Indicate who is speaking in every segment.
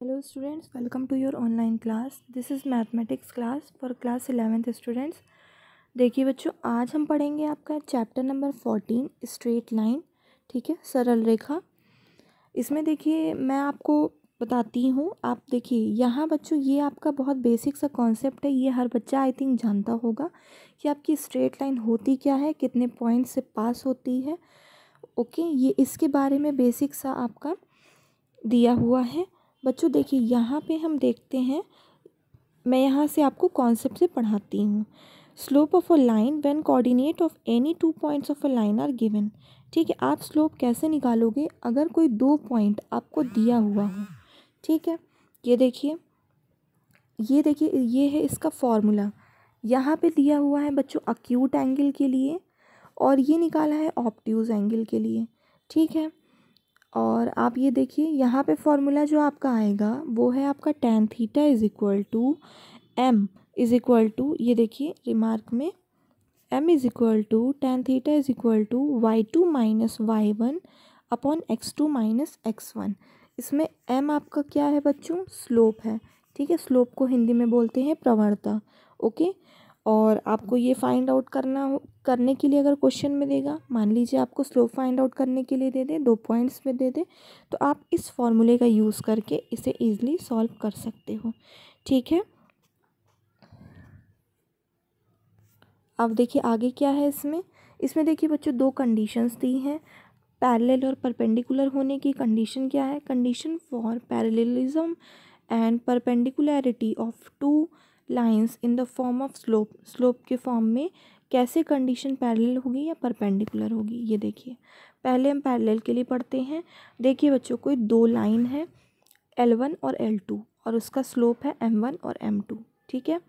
Speaker 1: Hello students, welcome to your online class. This is mathematics class for class 11th students. देखिए बच्चों, आज हम पढ़ेंगे आपका चैप्टर नंबर 14 स्ट्रेट लाइन। ठीक है, सरल रेखा। इसमें देखिए मैं आपको बताती हूँ। आप देखिए यहाँ बच्चों, ये आपका बहुत बेसिक सा कॉन्सेप्ट है। ये हर बच्चा आई थिंक जानता होगा कि आपकी स्ट्रेट लाइन होती क्या है, कितने पॉइंट से पास होती है। ओके, ये इसके बारे में बेसिक सा आपका दिया हुआ है। बच्चों देखिए यहाँ पे हम देखते हैं, मैं यहाँ से आपको कॉन्सेप्ट से पढ़ाती हूँ। Slope of a line when coordinate of any 2 points of a line are given. ठीक है, आप स्लोप कैसे निकालोगे अगर कोई 2 पॉइंट आपको दिया हुआ हो। ठीक है, ये देखिए ये है इसका फॉर्मूला। यहाँ पे दिया हुआ है बच्चों अक्यूट एंगल के लिए, और ये निकाला है ऑब्ट्यूज एंगल के लिए। ठीक है, और आप ये देखिए यहाँ पे फॉर्मूला जो आपका आएगा वो है आपका tan theta is equal to m is equal to, ये देखिए रिमार्क में m is equal to tan theta is equal to y2 minus y1 upon x2 minus x1। इसमें m आपका क्या है बच्चों, स्लोप है। ठीक है, स्लोप को हिंदी में बोलते हैं प्रवणता। ओके, और आपको ये फाइंड आउट करने के लिए अगर क्वेश्चन में देगा, मान लीजिए आपको स्लोप फाइंड आउट करने के लिए दे दे, 2 पॉइंट्स में दे दे, तो आप इस फॉर्मूले का यूज़ करके इसे इजीली सॉल्व कर सकते हो। ठीक है, अब देखिए आगे क्या है इसमें देखिए बच्चों 2 कंडीशंस दी हैं। पैरेलल और परपेंडिकुलर होने की कंडीशन क्या है, condition for parallelism and perpendicularity of 2 lines in the form of slope. Slope के फॉर्म में कैसे कंडीशन पैरेलल होगी या परपेंडिकुलर होगी, ये देखिए। पहले हम पैरेलल के लिए पढ़ते हैं। देखिए बच्चों, कोई 2 लाइन है L1 और L2, और उसका स्लोप है M1 और M2। ठीक है,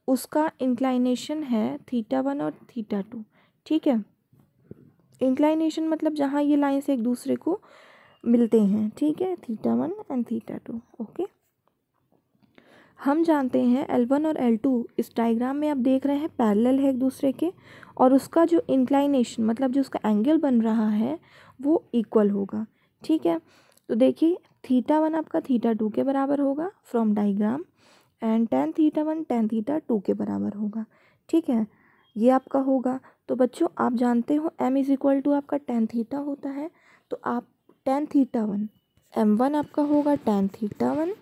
Speaker 1: उसका इंक्लाइनेशन है θ1 और θ2। ठीक है, इंक्लाइनेशन मतलब जहाँ ये लाइन से एक दूसरे को मिलते हैं। ठीक है, θ1 एंड θ2। ओके, हम जानते हैं L1 और L2 इस डायग्राम में आप देख रहे हैं पैरेलल है एक दूसरे के, और उसका जो इंक्लाइनेशन मतलब जो उसका एंगल बन रहा है वो इक्वल होगा। ठीक है, तो देखिए θ1 आपका θ2 के बराबर होगा from diagram, and tan θ1 tan θ2 के बराबर होगा। ठीक है, ये आपका होगा। तो बच्चों आप जानते हो m इज़ इक्वल टू आपका tan थीटा होता है, तो आप tan θ1 m1 आपका होगा tan θ1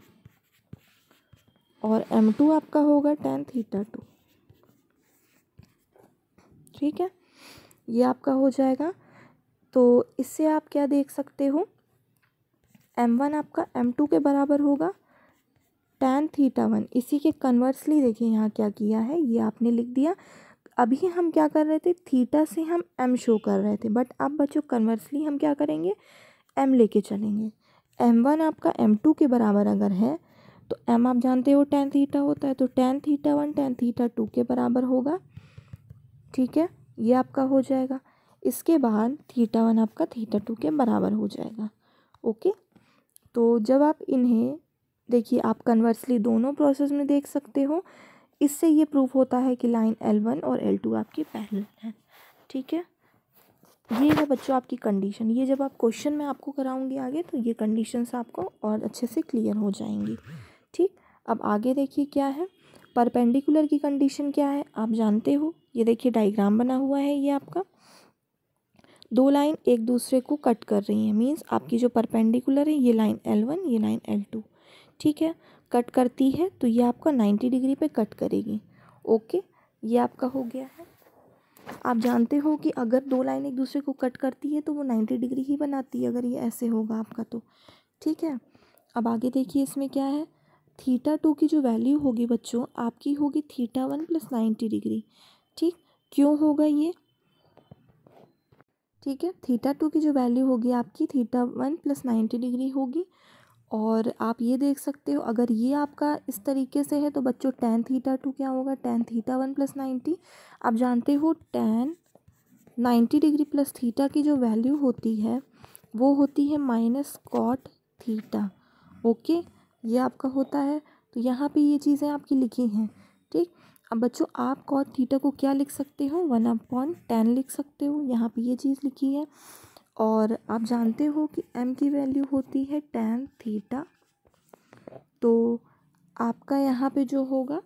Speaker 1: और m2 आपका होगा tan θ2। ठीक है, ये आपका हो जाएगा। तो इससे आप क्या देख सकते हो, m1 आपका m2 के बराबर होगा tan θ1। इसी के कन्वर्सली देखिए यहाँ क्या किया है, ये आपने लिख दिया। अभी हम क्या कर रहे थे, थीटा से हम m शो कर रहे थे, बट अब बच्चों कन्वर्सली हम क्या करेंगे, m लेके चलेंगे। m1 आपका m2 के बराबर अगर है तो m आप जानते हो tan थीटा होता है, तो tan θ1 tan θ2 के बराबर होगा। ठीक है, ये आपका हो जाएगा। इसके बाद θ1 आपका θ2 के बराबर हो जाएगा। ओके, तो जब आप इन्हें देखिए, आप कन्वर्सली दोनों प्रोसेस में देख सकते हो। इससे ये प्रूफ होता है कि लाइन L1 और L2 आपकी पैरेलल है। ठीक है, ये है बच्चों आपकी कंडीशन। ये जब आप क्वेश्चन में आपको कराऊंगी आगे, तो ये कंडीशंस आपको और अच्छे से क्लियर हो जाएंगी। ठीक, अब आगे देखिए क्या है, परपेंडिकुलर की कंडीशन क्या है आप जानते हो। ये देखिए डायग्राम बना हुआ है, ये आपका 2 लाइन एक दूसरे को कट कर रही हैं, मीन्स आपकी जो परपेंडिकुलर है ये लाइन L1 ये लाइन L2। ठीक है, कट करती है तो ये आपका 90 डिग्री पे कट करेगी। ओके, ये आपका हो गया है। आप जानते हो कि अगर 2 लाइन एक दूसरे को कट करती है तो वो 90 डिग्री ही बनाती है, अगर ये ऐसे होगा आपका तो। ठीक है, अब आगे देखिए इसमें क्या है, θ2 की जो वैल्यू होगी बच्चों आपकी होगी θ1 प्लस 90 डिग्री। ठीक, क्यों होगा ये, ठीक है, θ2 की जो वैल्यू होगी आपकी θ1 प्लस 90 डिग्री होगी। और आप ये देख सकते हो, अगर ये आपका इस तरीके से है तो बच्चों tan θ2 क्या होगा, tan θ1 प्लस 90। आप जानते हो tan 90 डिग्री प्लस थीटा की जो वैल्यू होती है वो होती है माइनस कॉट थीटा। ओके, ये आपका होता है। तो यहाँ पे ये चीज़ें आपकी लिखी हैं। ठीक, अब बच्चों आप कॉट थीटा को क्या लिख सकते हो, 1/10 लिख सकते हो, यहाँ पे ये चीज़ लिखी है। और आप जानते हो कि m की वैल्यू होती है tan थीटा तो आपका यहाँ पे जो होगा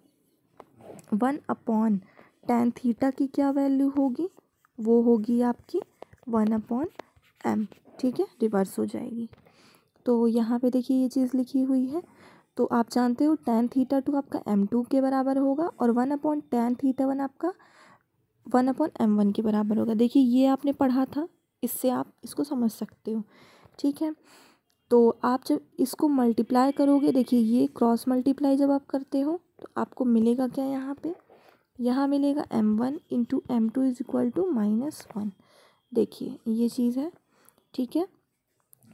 Speaker 1: 1/tan थीटा की क्या वैल्यू होगी, वो होगी आपकी 1/m। ठीक है, रिवर्स हो जाएगी। तो यहाँ पे देखिए ये चीज़ लिखी हुई है। तो आप जानते हो tan थीटा 2 आपका m2 के बराबर होगा और 1/tan थीटा 1 आपका 1/m1 के बराबर होगा। देखिए ये आपने पढ़ा था, इससे आप इसको समझ सकते हो। ठीक है, तो आप जब इसको मल्टीप्लाई करोगे, देखिए ये क्रॉस मल्टीप्लाई जब आप करते हो तो आपको मिलेगा क्या, यहाँ मिलेगा m1 into m2 is equal to -1। देखिए ये चीज़ है। ठीक है,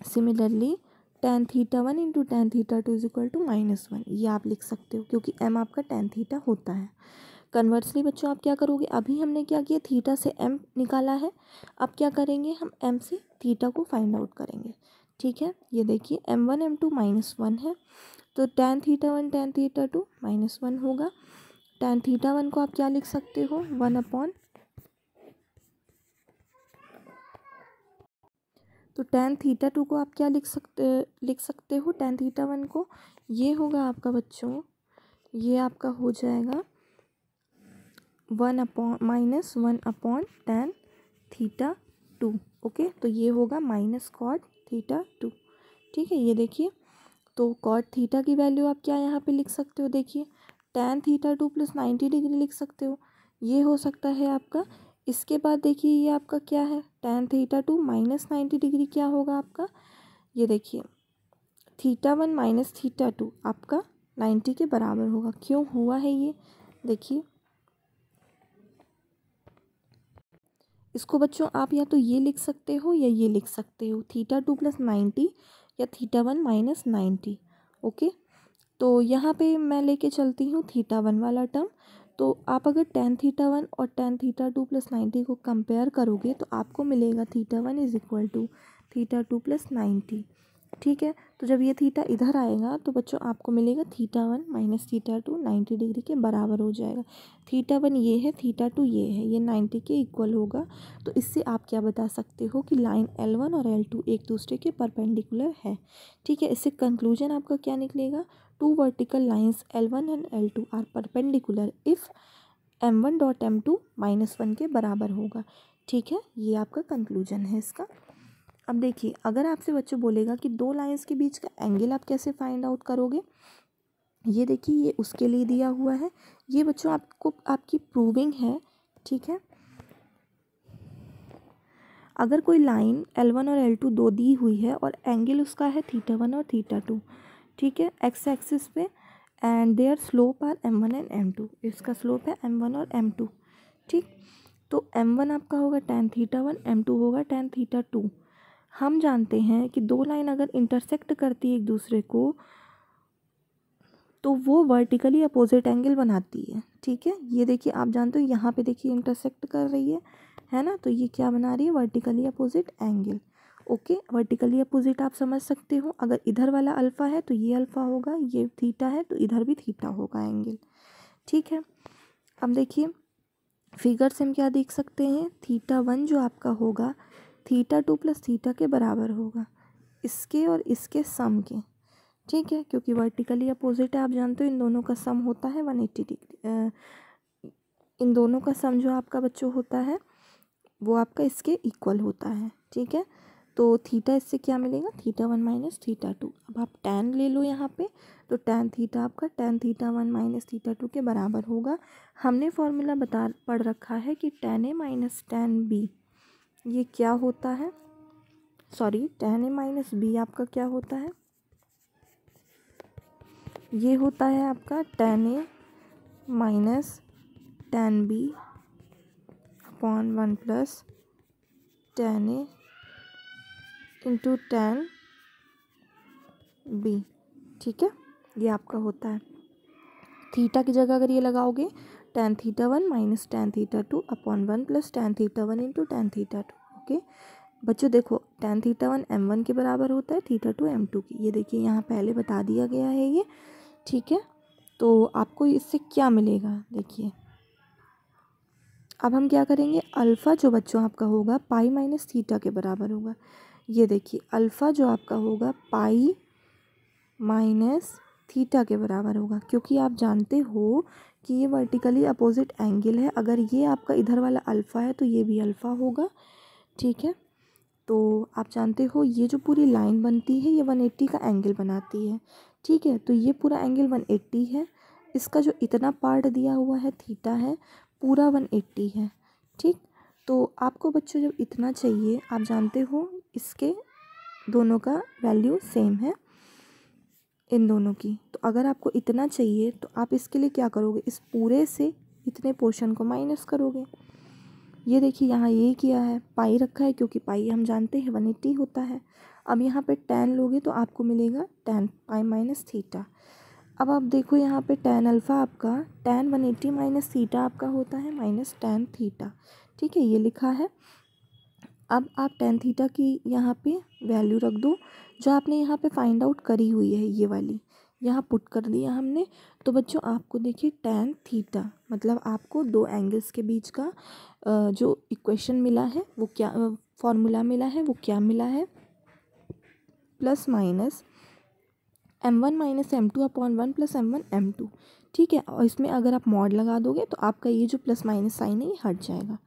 Speaker 1: similarly tan theta 1 into tan theta 2 is equal to -1, ये आप लिख सकते हो क्योंकि m आपका tan थीटा होता है। कन्वर्सली बच्चों आप क्या करोगे, अभी हमने क्या किया, थीटा से m निकाला है, अब क्या करेंगे, हम m से थीटा को फाइंड आउट करेंगे। ठीक है, ये देखिए m1 m2 -1 है, तो tan थीटा 1 tan थीटा 2 -1 होगा। tan थीटा 1 को आप क्या लिख सकते हो, 1/, तो tan थीटा 2 को आप क्या लिख सकते हो, tan थीटा 1 को, ये होगा आपका बच्चों, ये आपका हो जाएगा -1/tan थीटा 2। ओके, तो ये होगा -cot थीटा 2। ठीक है, ये देखिए, तो cot थीटा की वैल्यू आप क्या यहाँ पे लिख सकते हो, देखिए tan थीटा 2 + 90 डिग्री लिख सकते हो, ये हो सकता है आपका। इसके बाद देखिए ये आपका क्या है, tan थीटा 2 -90 डिग्री क्या होगा आपका, ये देखिए थीटा 1 माइनस थीटा 2 आपका 90 के बराबर होगा। क्यों हुआ है ये, देखिए इसको बच्चों आप या तो ये लिख सकते हो या ये लिख सकते हो, थीटा 2 + 90 या थीटा 1 - 90। ओके, तो यहाँ पे मैं लेके चलती हूँ थीटा 1 वाला टर्म। तो आप अगर tan थीटा 1 और tan थीटा 2 + 90 को कंपेयर करोगे तो आपको मिलेगा theta 1 is equal to theta 2 + 90। ठीक है, तो जब ये थीटा इधर आएगा तो बच्चों आपको मिलेगा थीटा 1 माइनस थीटा 2 90 डिग्री के बराबर हो जाएगा। थीटा 1 ये है, थीटा 2 ये है, ये 90 के इक्वल होगा। तो इससे आप क्या बता सकते हो कि लाइन L1 और L2 एक दूसरे के परपेंडिकुलर है। ठीक है, इससे कंक्लूजन आपका क्या निकलेगा, two vertical lines L1 and L2 are perpendicular if m1 dot m2 -1 के बराबर होगा। ठीक है, ये आपका कंक्लूजन है इसका। अब देखिए, अगर आपसे बच्चों बोलेगा कि दो लाइंस के बीच का एंगल आप कैसे फाइंड आउट करोगे, ये देखिए ये उसके लिए दिया हुआ है। ये बच्चों आपको आपकी प्रूविंग है। ठीक है, अगर कोई लाइन L1 और L2 दो दी हुई है और एंगल उसका है थीटा 1 और थीटा 2, ठीक है, एक्स एक्सिस पे, and their slope are m1 and m2, इसका स्लोप है m1 और m2। ठीक, तो m1 आपका होगा tan थीटा 1, m2 होगा tan थीटा 2। हम जानते हैं कि दो लाइन अगर इंटरसेक्ट करती है एक दूसरे को तो वो वर्टिकली अपोजिट एंगल बनाती है। ठीक है, ये देखिए आप जानते हो यहाँ पे देखिए इंटरसेक्ट कर रही है ना, तो ये क्या बना रही है, vertically opposite angle. Okay, vertically opposite आप समझ सकते हो, अगर इधर वाला अल्फ़ा है तो ये अल्फ़ा होगा, ये थीटा है तो इधर भी थीटा होगा एंगल। ठीक है, अब देखिए फिगर से हम क्या देख सकते हैं, थीटा 1 जो आपका होगा थीटा 2 + थीटा के बराबर होगा, इसके और इसके सम के। ठीक है, क्योंकि वर्टिकली अपोजिट है, आप जानते हो इन दोनों का सम होता है 180 डिग्री। इन दोनों का सम जो आपका बच्चों होता है वो आपका इसके इक्वल होता है। ठीक है, तो थीटा इससे क्या मिलेगा, थीटा 1 - थीटा 2। अब आप tan ले लो यहाँ पे, तो tan थीटा आपका tan थीटा 1 - थीटा 2 के बराबर होगा। हमने फॉर्मूला पढ़ रखा है कि tan A - tan B ये क्या होता है, सॉरी tan A - B आपका क्या होता है, ये होता है आपका tan A - tan B upon 1 + tan A into tan B। ठीक है, ये आपका होता है। थीटा की जगह अगर ये लगाओगे tan theta 1 - tan theta 2 upon 1 + tan theta 1 into tan theta 2। Okay बच्चों, देखो tan थीटा 1 m1 के बराबर होता है, थीटा 2 m2 की, ये देखिए यहाँ पहले बता दिया गया है ये। ठीक है, तो आपको इससे क्या मिलेगा, देखिए अब हम क्या करेंगे, अल्फ़ा जो बच्चों आपका होगा पाई माइनस थीटा के बराबर होगा। ये देखिए अल्फ़ा जो आपका होगा पाई माइनस थीटा के बराबर होगा, क्योंकि आप जानते हो कि ये वर्टिकली अपोजिट एंगल है। अगर ये आपका इधर वाला अल्फ़ा है तो ये भी अल्फ़ा होगा, ठीक है। तो आप जानते हो ये जो पूरी लाइन बनती है ये 180 का एंगल बनाती है, ठीक है। तो ये पूरा एंगल 180 है, इसका जो इतना पार्ट दिया हुआ है थीटा है, पूरा 180 है, ठीक। तो आपको बच्चों जब इतना चाहिए, आप जानते हो इसके दोनों का वैल्यू सेम है इन दोनों की। तो अगर आपको इतना चाहिए तो आप इसके लिए क्या करोगे, इस पूरे से इतने पोर्शन को माइनस करोगे। ये देखिए यहाँ ये किया है, पाई रखा है क्योंकि पाई हम जानते हैं 180 होता है। अब यहाँ पे tan लोगे तो आपको मिलेगा tan पाई माइनस थीटा। अब आप देखो यहाँ पे tan अल्फ़ा आपका tan 180 माइनस थीटा आपका होता है माइनस tan थीटा, ठीक है, ये लिखा है। अब आप tan थीटा की यहाँ पे वैल्यू रख दो, जो आपने यहाँ पे फाइंड आउट करी हुई है ये वाली, यहाँ पुट कर दिया हमने। तो बच्चों आपको देखिए tan थीटा मतलब आपको दो एंगल्स के बीच का जो इक्वेशन मिला है वो क्या, फॉर्मूला मिला है वो क्या मिला है, plus minus m1 minus m2 upon 1 plus m1 m2, ठीक है। और इसमें अगर आप मॉड लगा दोगे तो आपका ये जो प्लस माइनस साइन है ये हट जाएगा,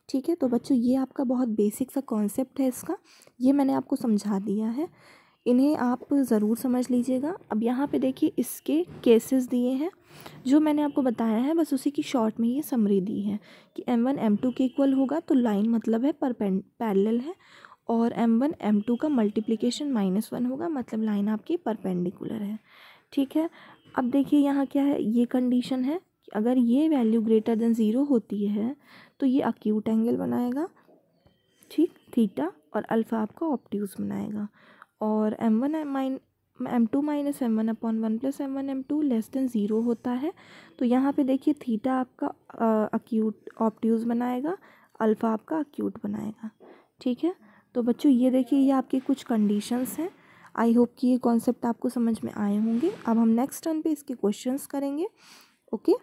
Speaker 1: ठीक है। तो बच्चों ये आपका बहुत बेसिक सा कॉन्सेप्ट है इसका, ये मैंने आपको समझा दिया है, इन्हें आप ज़रूर समझ लीजिएगा। अब यहाँ पे देखिए इसके केसेस दिए हैं, जो मैंने आपको बताया है बस उसी की शॉर्ट में ये समरी दी है कि m1 m2 के इक्वल होगा तो लाइन मतलब है पैरेलल है, और m1 m2 का मल्टीप्लिकेशन -1 होगा मतलब लाइन आपकी परपेंडिकुलर है, ठीक है। अब देखिए यहाँ क्या है, ये कंडीशन है कि अगर ये वैल्यू ग्रेटर देन 0 होती है तो ये अक्यूट एंगल बनाएगा, ठीक, थीटा, और अल्फ़ा आपका ऑब्ट्यूज़ बनाएगा। और m2 minus m1 upon 1 plus m1 m2 less than 0 होता है, तो यहाँ पे देखिए थीटा आपका अक्यूट ऑब्ट्यूज़ बनाएगा, अल्फ़ा आपका अक्यूट बनाएगा, ठीक है। तो बच्चों ये देखिए ये आपकी कुछ कंडीशंस हैं। आई होप कि ये कॉन्सेप्ट आपको समझ में आए होंगे। अब हम नेक्स्ट टर्न पे इसके क्वेश्चंस करेंगे, ओके।